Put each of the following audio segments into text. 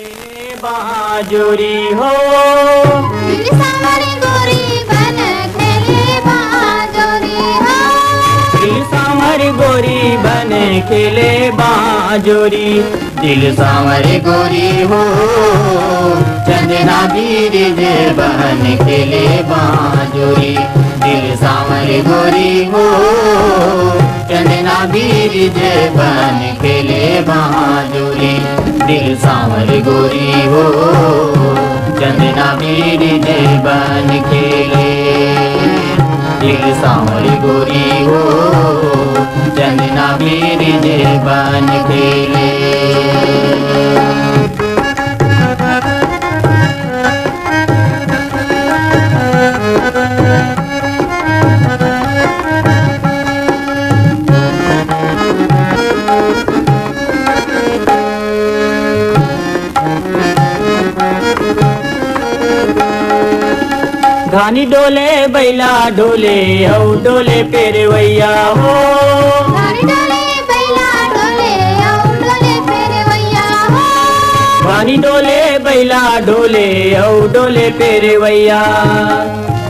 खेले बांजुरी हो दिल सामरी गोरी बन खेले बांजुरी हो। दिल सामर गोरी बन खेले बांजुरी दिल सामर गोरी हो चंदना बीर जे बन खेले बांजुरी दिल सामर गोरी हो चंदना बीर जे बन खेले बांजुरी दिल सामर गोरी हो चंदना बीर जे बन खेले दिल सामर गोरी हो चंदना बीर जे बन खेले। घानी डोले बैला डोले औ डोले पेरवैया हो घानी डोले बैला डोले औ डोले पेरवैया हो। घानी डोले बैला डोले औ डोले पेरवैया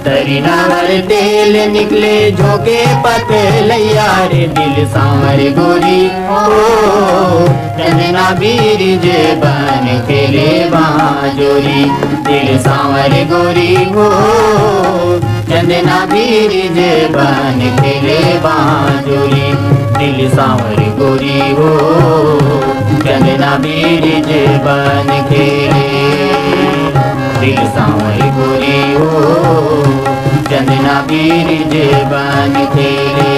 तरीनावर तेल निकले झोंके पतलैया रे दिल सामर गोरी हो चंदना बीर जे बन खेले बांजुरी दिल सामर गोरी हो चंदना बीर जे बन खेले बांजुरी दिल सामर गोरी हो चंदना बीर जे बन खेले दिल सामर गोरी हो चंदना बीर जे बन खेले।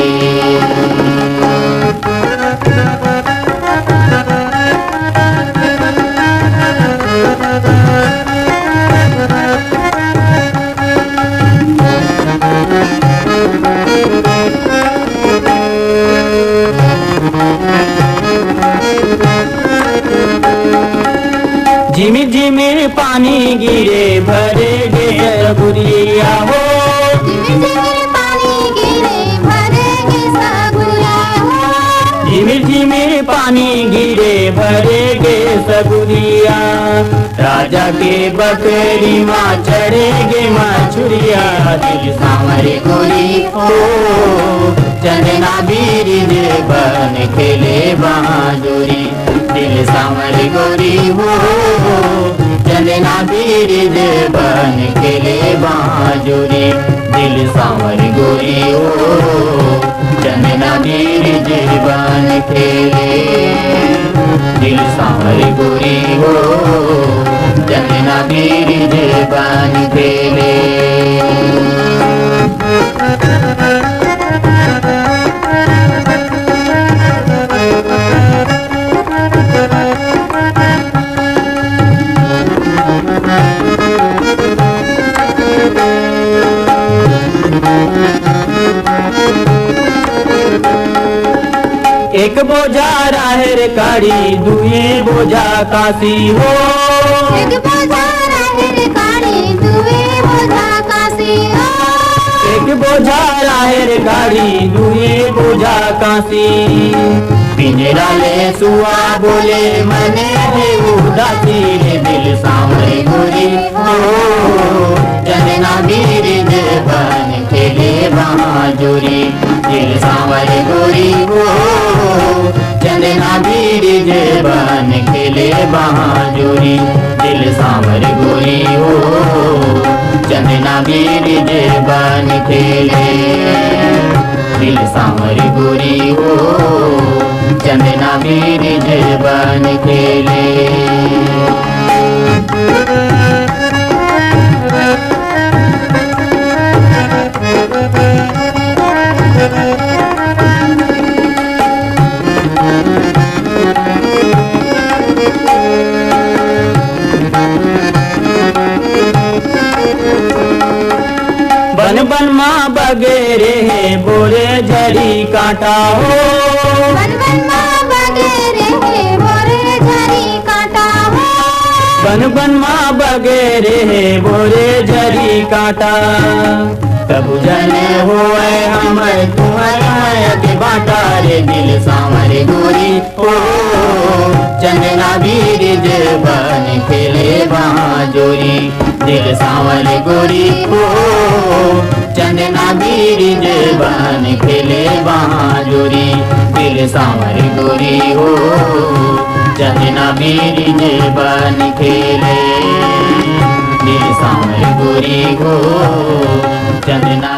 झिमिर झिमिर पानी गिरे भरे गे सगुरिया हो झिमिर झिमिर पानी गिरे भरे गे सगुरिया हो। झिमिर झिमिर पानी गिरे भरे गे सगुरिया राजा के बकरी माँ चढ़े गे मछुरिया दिल सामर गोरी हो चंदना बीर जे बन खेले बांजुरी दिल सामर गोरी हो चंदना बीर जे बन खेले बांजुरी दिल सामर गोरी हो चंदना बीर जे बन खेले दिल सामर गोरी हो चंदना बीर जे बन खेले। एक बोझा राहेर काढ़ी दुए बोझा काशी हो एक बोझा राहेर काढ़ी दुए बोझा काशी हो। एक बोझा राहेर काढ़ी दुए बोझा काशी पिंजरा ले सुआ बोले मने रे उदासी रे दिल सामर गोरी हो चंदना बीर जे बन खेले बांजुरी दिल सामर गोरी हो चंदना बीर जे बन खेले बांजुरी दिल सामर गोरी हो चंदना बीर जे बन खेले दिल सामर गोरी हो चंदना बीर जे बन खेले। बन बन माँ बगेरे है बोरे झरी कांटा हो बन बन माँ बगेरे है बोरे झरी कांटा हो। बन बन माँ बगेरे है बोरे झरी कांटा कबू जने होए हमर तुम्हारा के बाटा रे दिल सामर गोरी हो चंदना बीर बीरिज बन खेले बाजोरी दिल सांवर गोरी हो चंदना बीरिज बन खेले बाजोरी दिल सांवर गोरी हो चंदना बीरिज बन खेले दिल सांवर गोरी हो चंदना